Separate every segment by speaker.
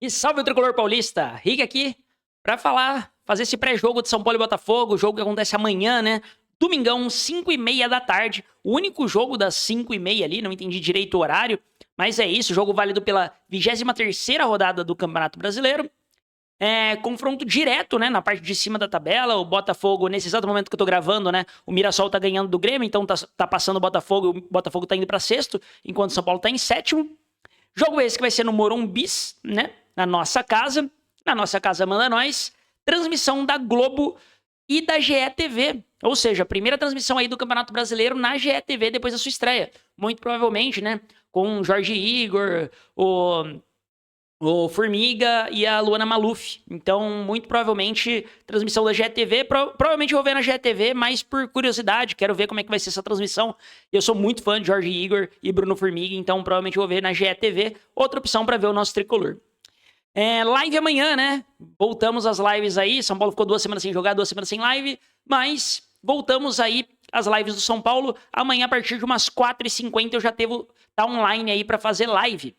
Speaker 1: E salve o Tricolor Paulista! Rick aqui pra fazer esse pré-jogo de São Paulo e Botafogo, jogo que acontece amanhã, né? Domingão, 5h30 da tarde. O único jogo das 5h30 ali, não entendi direito o horário, mas é isso, jogo válido pela 23ª rodada do Campeonato Brasileiro. Confronto direto, né, na parte de cima da tabela. O Botafogo, nesse exato momento que eu tô gravando, né, o Mirassol tá ganhando do Grêmio, então tá passando o Botafogo, o Botafogo tá indo pra sexto, enquanto o São Paulo tá em sétimo. Jogo esse que vai ser no Morumbis, né? Na nossa casa. Na nossa casa manda nós. Transmissão da Globo e da GE TV. Ou seja, a primeira transmissão aí do Campeonato Brasileiro na GE TV depois da sua estreia. Muito provavelmente, né? Com o Jorge Igor, o Formiga e a Luana Maluf. Então, muito provavelmente, transmissão da GE TV. Provavelmente eu vou ver na GE TV, mas por curiosidade, quero ver como é que vai ser essa transmissão. Eu sou muito fã de Jorge Igor e Bruno Formiga, então provavelmente eu vou ver na GE TV. Outra opção para ver o nosso tricolor. Live amanhã, né? Voltamos às lives aí. São Paulo ficou 2 semanas sem jogar, 2 semanas sem live, mas voltamos aí às lives do São Paulo. Amanhã, a partir de umas 4h50, eu já devo estar online aí para fazer live.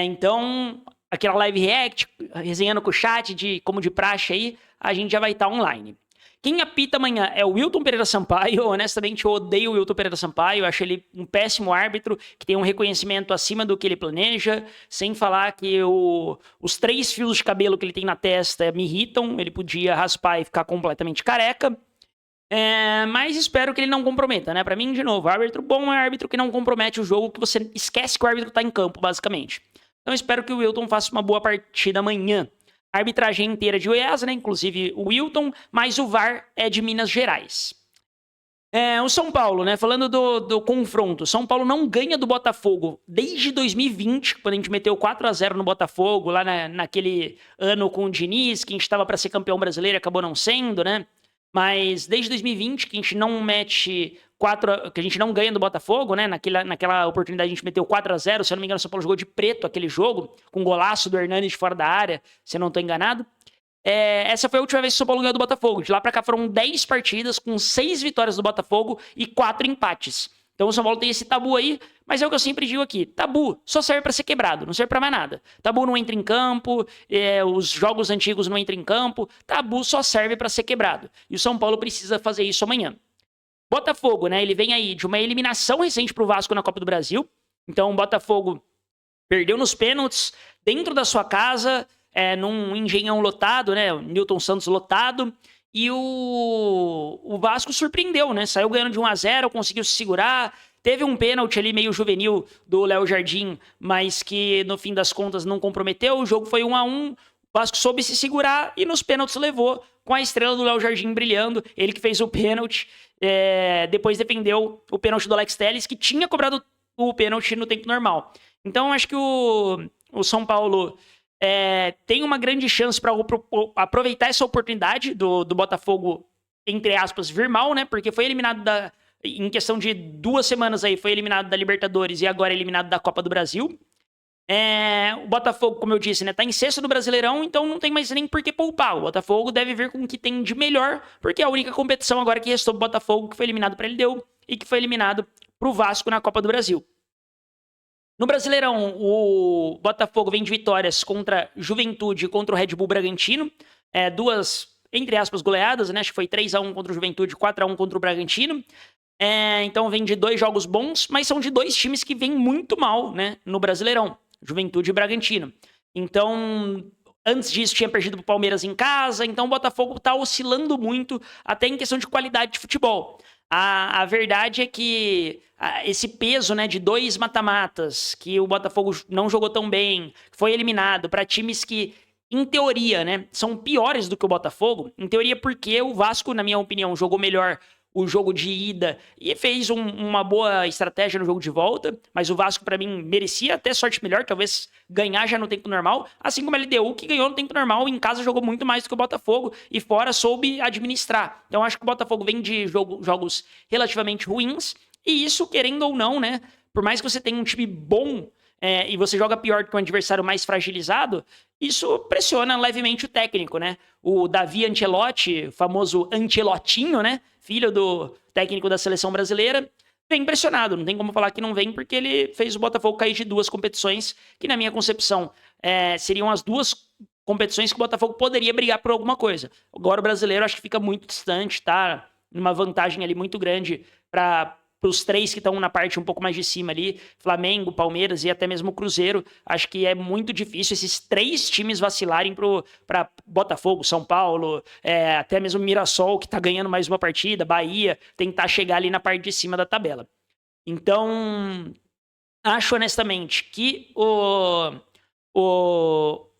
Speaker 1: Então, aquela live react, resenhando com o chat, como de praxe aí, a gente já vai estar online. Quem apita amanhã é o Wilton Pereira Sampaio. Honestamente, eu odeio o Wilton Pereira Sampaio. Eu acho ele um péssimo árbitro, que tem um reconhecimento acima do que ele planeja. Sem falar que os 3 fios de cabelo que ele tem na testa me irritam. Ele podia raspar e ficar completamente careca. Mas espero que ele não comprometa, né? Pra mim, de novo, árbitro bom é árbitro que não compromete o jogo, que você esquece que o árbitro tá em campo, basicamente. Então espero que o Wilton faça uma boa partida amanhã. A arbitragem inteira de Goiás, né? Inclusive o Wilton, mas o VAR é de Minas Gerais. O São Paulo, né? Falando do confronto. São Paulo não ganha do Botafogo desde 2020, quando a gente meteu 4-0 no Botafogo, lá naquele ano com o Diniz, que a gente tava pra ser campeão brasileiro e acabou não sendo, né? Mas desde 2020 que a gente não mete que a gente não ganha do Botafogo, né? Naquela oportunidade a gente meteu 4-0, se eu não me engano, o São Paulo jogou de preto aquele jogo, com golaço do Hernanes de fora da área, se eu não tô enganado. Essa foi a última vez que o São Paulo ganhou do Botafogo. De lá pra cá foram 10 partidas, com 6 vitórias do Botafogo e 4 empates. Então o São Paulo tem esse tabu aí, mas é o que eu sempre digo aqui. Tabu só serve pra ser quebrado, não serve pra mais nada. Tabu não entra em campo, os jogos antigos não entram em campo. Tabu só serve pra ser quebrado. E o São Paulo precisa fazer isso amanhã. Botafogo, né? Ele vem aí de uma eliminação recente pro Vasco na Copa do Brasil. Então o Botafogo perdeu nos pênaltis, dentro da sua casa, num Engenhão lotado, né? O Newton Santos lotado. E o Vasco surpreendeu, né? Saiu ganhando de 1-0, conseguiu se segurar. Teve um pênalti ali meio juvenil do Léo Jardim, mas que no fim das contas não comprometeu. O jogo foi 1-1. O Vasco soube se segurar e nos pênaltis levou, com a estrela do Léo Jardim brilhando. Ele que fez o pênalti. Depois defendeu o pênalti do Alex Telles, que tinha cobrado o pênalti no tempo normal. Então acho que o São Paulo tem uma grande chance para aproveitar essa oportunidade do Botafogo, entre aspas, vir mal, né? Porque foi eliminado em questão de 2 semanas aí, foi eliminado da Libertadores e agora é eliminado da Copa do Brasil. O Botafogo, como eu disse, né, tá em sexto do Brasileirão, então não tem mais nem por que poupar. O Botafogo deve vir com o que tem de melhor, porque é a única competição agora que restou pro Botafogo, que foi eliminado pra LDU e que foi eliminado pro Vasco na Copa do Brasil. No Brasileirão, o Botafogo vem de vitórias contra Juventude e contra o Red Bull Bragantino. 2, entre aspas, goleadas, né? Acho que foi 3-1 contra o Juventude, 4-1 contra o Bragantino. Então vem de 2 jogos bons, mas são de 2 times que vêm muito mal, né? No Brasileirão, Juventude e Bragantino. Então, antes disso tinha perdido pro Palmeiras em casa, então o Botafogo tá oscilando muito, até em questão de qualidade de futebol. A verdade é que esse peso, né, de 2 mata-matas, que o Botafogo não jogou tão bem, foi eliminado para times que, em teoria, né, são piores do que o Botafogo. Em teoria porque o Vasco, na minha opinião, jogou melhor o jogo de ida e fez uma boa estratégia no jogo de volta, mas o Vasco, pra mim, merecia até sorte melhor, talvez ganhar já no tempo normal, assim como a LDU, que ganhou no tempo normal, em casa jogou muito mais do que o Botafogo e fora soube administrar. Então acho que o Botafogo vem de jogos relativamente ruins, e isso, querendo ou não, né, por mais que você tenha um time bom e você joga pior do que um adversário mais fragilizado, isso pressiona levemente o técnico, né? O Davi Ancelotti, famoso Ancelotinho, né? Filho do técnico da seleção brasileira, vem pressionado. Não tem como falar que não vem, porque ele fez o Botafogo cair de 2 competições que, na minha concepção, seriam as duas competições que o Botafogo poderia brigar por alguma coisa. Agora o brasileiro acho que fica muito distante, tá? Numa vantagem ali muito grande para os 3 que estão na parte um pouco mais de cima ali, Flamengo, Palmeiras e até mesmo o Cruzeiro. Acho que é muito difícil esses 3 times vacilarem para Botafogo, São Paulo, até mesmo Mirassol, que tá ganhando mais uma partida, Bahia, tentar chegar ali na parte de cima da tabela. Então, acho honestamente que o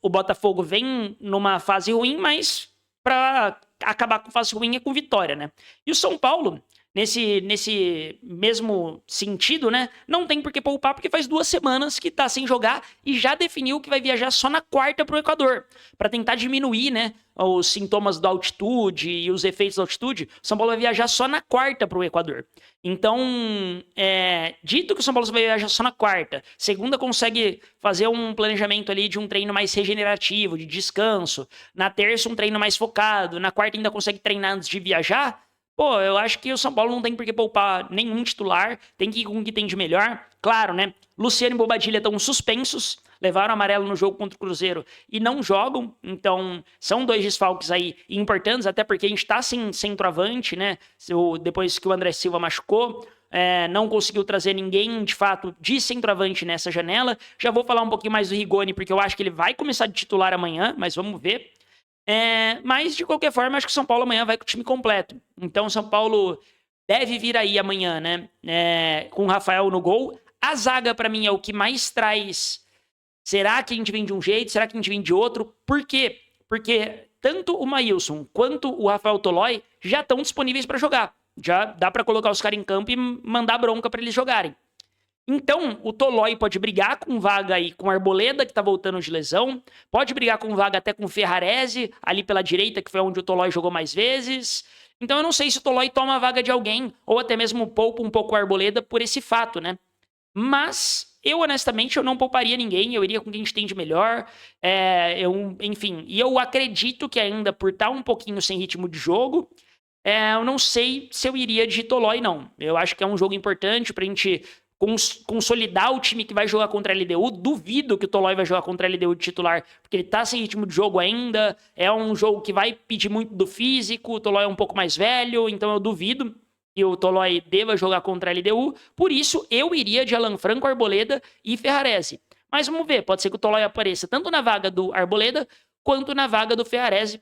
Speaker 1: Botafogo vem numa fase ruim, mas para acabar com fase ruim é com vitória, né? E o São Paulo, nesse mesmo sentido, né? Não tem por que poupar, porque faz 2 semanas que tá sem jogar e já definiu que vai viajar só na quarta pro Equador, para tentar diminuir, né? Os sintomas da altitude e os efeitos da altitude. O São Paulo vai viajar só na quarta pro Equador. Então, dito que o São Paulo vai viajar só na quarta, segunda consegue fazer um planejamento ali de um treino mais regenerativo, de descanso, na terça um treino mais focado, na quarta ainda consegue treinar antes de viajar. Pô, eu acho que o São Paulo não tem por que poupar nenhum titular, tem que ir com o que tem de melhor. Claro, né? Luciano e Bobadilla estão suspensos, levaram amarelo no jogo contra o Cruzeiro e não jogam, então são 2 desfalques aí importantes, até porque a gente tá sem centroavante, né? Depois que o André Silva machucou, não conseguiu trazer ninguém, de fato, de centroavante nessa janela. Já vou falar um pouquinho mais do Rigoni, porque eu acho que ele vai começar de titular amanhã, mas vamos ver. Mas, de qualquer forma, acho que o São Paulo amanhã vai com o time completo. Então, o São Paulo deve vir aí amanhã, né? Com o Rafael no gol. A zaga, para mim, é o que mais traz. Será que a gente vem de um jeito? Será que a gente vem de outro? Por quê? Porque tanto o Maílson quanto o Rafael Tolói já estão disponíveis para jogar. Já dá para colocar os caras em campo e mandar bronca para eles jogarem. Então, o Tolói pode brigar com vaga aí com o Arboleda, que tá voltando de lesão. Pode brigar com vaga até com o Ferrarese, ali pela direita, que foi onde o Tolói jogou mais vezes. Então, eu não sei se o Tolói toma a vaga de alguém, ou até mesmo poupa um pouco o Arboleda por esse fato, né? Mas, eu honestamente, eu não pouparia ninguém, eu iria com quem a gente tem de melhor. Enfim, e eu acredito que ainda por estar um pouquinho sem ritmo de jogo, eu não sei se eu iria de Tolói, não. Eu acho que é um jogo importante pra gente consolidar o time que vai jogar contra a LDU. Duvido que o Tolói vai jogar contra a LDU de titular, porque ele tá sem ritmo de jogo ainda. É um jogo que vai pedir muito do físico. O Tolói é um pouco mais velho, então eu duvido que o Tolói deva jogar contra a LDU. Por isso, eu iria de Alan Franco, Arboleda e Ferrarese. Mas vamos ver, pode ser que o Tolói apareça tanto na vaga do Arboleda quanto na vaga do Ferrarese.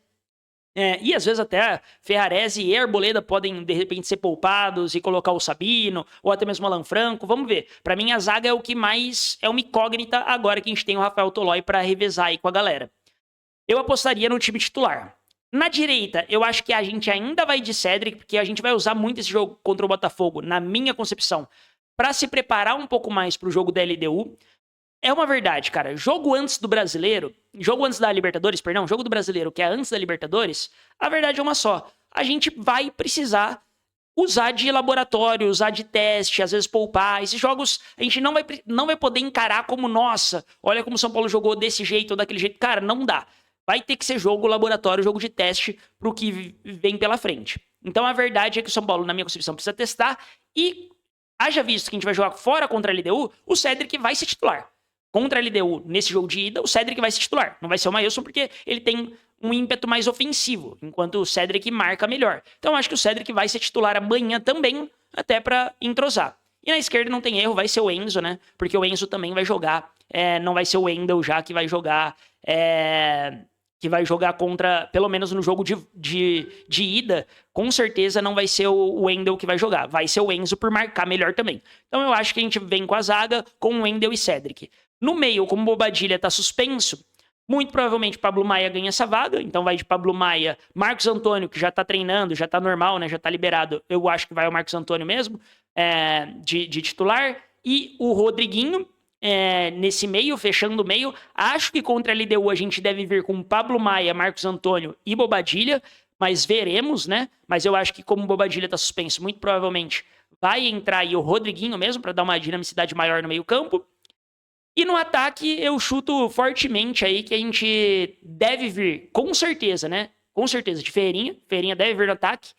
Speaker 1: E às vezes até Ferrarese e Arboleda podem de repente ser poupados e colocar o Sabino ou até mesmo o Alan Franco. Vamos ver. Para mim a zaga é o que mais é uma incógnita agora que a gente tem o Rafael Tolói para revezar aí com a galera. Eu apostaria no time titular. Na direita, eu acho que a gente ainda vai de Cedric, porque a gente vai usar muito esse jogo contra o Botafogo, na minha concepção, para se preparar um pouco mais para o jogo da LDU. É uma verdade, cara. Jogo antes do Brasileiro, jogo antes da Libertadores, perdão, jogo do Brasileiro, que é antes da Libertadores, a verdade é uma só. A gente vai precisar usar de laboratório, usar de teste, às vezes poupar. Esses jogos a gente não vai poder encarar como, nossa, olha como o São Paulo jogou desse jeito ou daquele jeito. Cara, não dá. Vai ter que ser jogo laboratório, jogo de teste pro que vem pela frente. Então a verdade é que o São Paulo, na minha concepção, precisa testar e, haja visto que a gente vai jogar fora contra a LDU, o Cedric vai ser titular. Contra a LDU, nesse jogo de ida, o Cedric vai ser titular. Não vai ser o Maílson porque ele tem um ímpeto mais ofensivo, enquanto o Cedric marca melhor. Então acho que o Cedric vai ser titular amanhã também, até pra entrosar. E na esquerda não tem erro, vai ser o Enzo, né? Porque o Enzo também vai jogar. Não vai ser o Wendel já que vai jogar. Que vai jogar contra, pelo menos no jogo de ida, com certeza não vai ser o Wendel que vai jogar. Vai ser o Enzo por marcar melhor também. Então eu acho que a gente vem com a zaga com o Wendel e Cedric. No meio, como o Bobadilla tá suspenso, muito provavelmente Pablo Maia ganha essa vaga, então vai de Pablo Maia, Marcos Antônio, que já tá treinando, já tá normal, né, já tá liberado, eu acho que vai o Marcos Antônio mesmo, de titular, e o Rodriguinho, nesse meio, fechando o meio. Acho que contra a LDU a gente deve vir com Pablo Maia, Marcos Antônio e Bobadilla, mas veremos, né, mas eu acho que como o Bobadilla tá suspenso, muito provavelmente vai entrar aí o Rodriguinho mesmo, para dar uma dinamicidade maior no meio campo. E no ataque, eu chuto fortemente aí que a gente deve vir, com certeza, né? Com certeza, de Ferreirinha. Ferreirinha deve vir no ataque.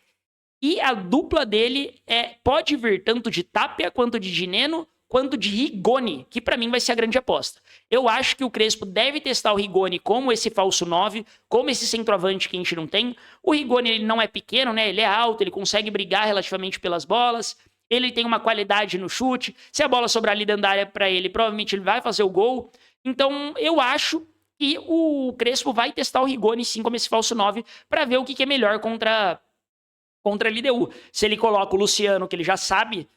Speaker 1: E a dupla dele pode vir tanto de Tapia quanto de Dineno, quanto de Rigoni, que pra mim vai ser a grande aposta. Eu acho que o Crespo deve testar o Rigoni como esse falso 9, como esse centroavante que a gente não tem. O Rigoni, ele não é pequeno, né? Ele é alto, ele consegue brigar relativamente pelas bolas. Ele tem uma qualidade no chute. Se a bola sobrar ali dentro da área pra ele, provavelmente ele vai fazer o gol. Então, eu acho que o Crespo vai testar o Rigoni sim como esse falso 9 pra ver o que é melhor contra a LDU. Se ele coloca o Luciano, que ele já sabe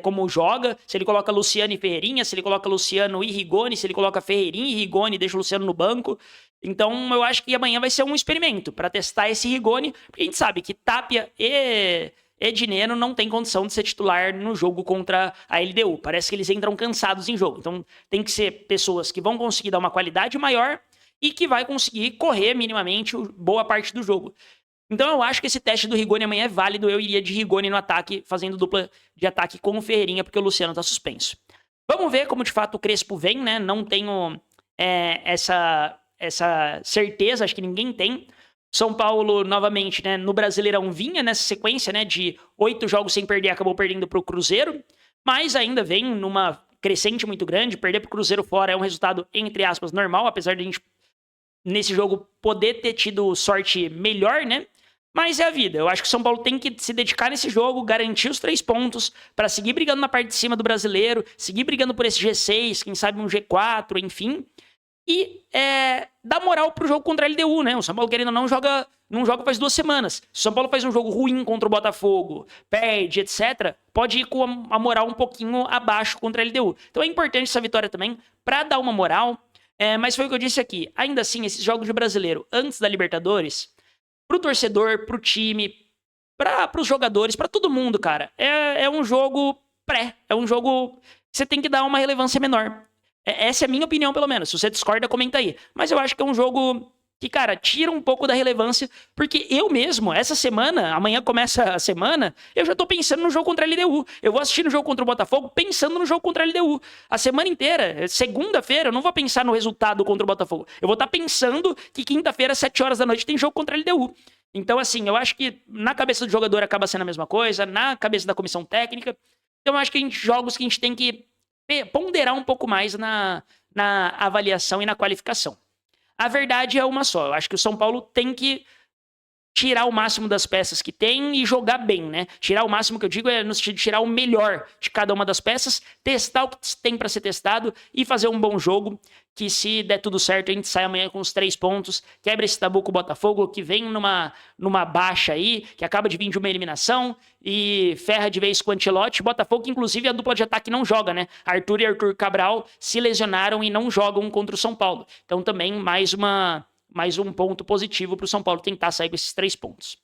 Speaker 1: como joga, se ele coloca Luciano e Ferreirinha, se ele coloca Luciano e Rigoni, se ele coloca Ferreirinha e Rigoni e deixa o Luciano no banco. Então eu acho que amanhã vai ser um experimento para testar esse Rigoni, porque a gente sabe que Tapia e Dineno não tem condição de ser titular no jogo contra a LDU. Parece que eles entram cansados em jogo. Então tem que ser pessoas que vão conseguir dar uma qualidade maior e que vai conseguir correr minimamente boa parte do jogo. Então eu acho que esse teste do Rigoni amanhã é válido. Eu iria de Rigoni no ataque, fazendo dupla de ataque com o Ferreirinha, porque o Luciano tá suspenso. Vamos ver como de fato o Crespo vem, né? Não tenho essa certeza, acho que ninguém tem. São Paulo, novamente, né, no Brasileirão vinha nessa sequência, né, de 8 jogos sem perder, acabou perdendo pro Cruzeiro, mas ainda vem numa crescente muito grande. Perder pro Cruzeiro fora é um resultado, entre aspas, normal, apesar de a gente, nesse jogo, poder ter tido sorte melhor, né? Mas é a vida. Eu acho que o São Paulo tem que se dedicar nesse jogo, garantir os 3 pontos para seguir brigando na parte de cima do Brasileiro, seguir brigando por esse G6, quem sabe um G4, enfim. E dar moral pro jogo contra a LDU, né? O São Paulo, querendo ou não joga faz 2 semanas. Se o São Paulo faz um jogo ruim contra o Botafogo, perde, etc., pode ir com a moral um pouquinho abaixo contra a LDU. Então é importante essa vitória também para dar uma moral. Mas foi o que eu disse aqui. Ainda assim, esses jogos de Brasileiro, antes da Libertadores, pro torcedor, pro time, pros jogadores, pra todo mundo, cara, é um jogo é um jogo que você tem que dar uma relevância menor. Essa é a minha opinião, pelo menos. Se você discorda, comenta aí. Mas eu acho que é um jogo que, cara, tira um pouco da relevância, porque eu mesmo, essa semana, amanhã começa a semana, eu já tô pensando no jogo contra a LDU. Eu vou assistir no jogo contra o Botafogo pensando no jogo contra a LDU. A semana inteira, segunda-feira, eu não vou pensar no resultado contra o Botafogo. Eu vou estar pensando que quinta-feira, 7 horas da noite, tem jogo contra a LDU. Então, assim, eu acho que na cabeça do jogador acaba sendo a mesma coisa, na cabeça da comissão técnica. Então, eu acho que jogos que a gente tem que ponderar um pouco mais na avaliação e na qualificação. A verdade é uma só. Eu acho que o São Paulo tem que tirar o máximo das peças que tem e jogar bem, né? Tirar o máximo que eu digo é no sentido de tirar o melhor de cada uma das peças, testar o que tem para ser testado e fazer um bom jogo, que se der tudo certo, a gente sai amanhã com os 3 pontos, quebra esse tabu com o Botafogo, que vem numa baixa aí, que acaba de vir de uma eliminação e ferra de vez com o Ancelotti. Botafogo, que inclusive a dupla de ataque não joga, né? Arthur e Arthur Cabral se lesionaram e não jogam contra o São Paulo. Então também mais um ponto positivo para o São Paulo tentar sair com esses 3 pontos.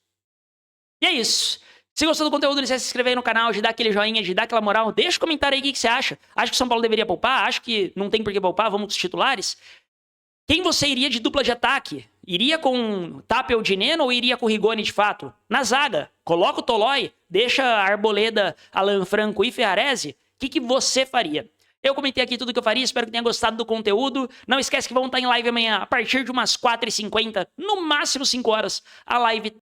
Speaker 1: E é isso. Se gostou do conteúdo, não esquece de se inscrever aí no canal, de dar aquele joinha, de dar aquela moral. Deixa um comentário aí o que você acha. Acha que o São Paulo deveria poupar? Acha que não tem por que poupar? Vamos com os titulares? Quem você iria de dupla de ataque? Iria com Tapia ou Dineno ou iria com Rigoni de fato? Na zaga, coloca o Tolói, deixa Arboleda, Alan Franco e Ferrarese. O que você faria? Eu comentei aqui tudo que eu faria, espero que tenha gostado do conteúdo. Não esquece que vão estar em live amanhã, a partir de umas 4h50, no máximo 5 horas. A live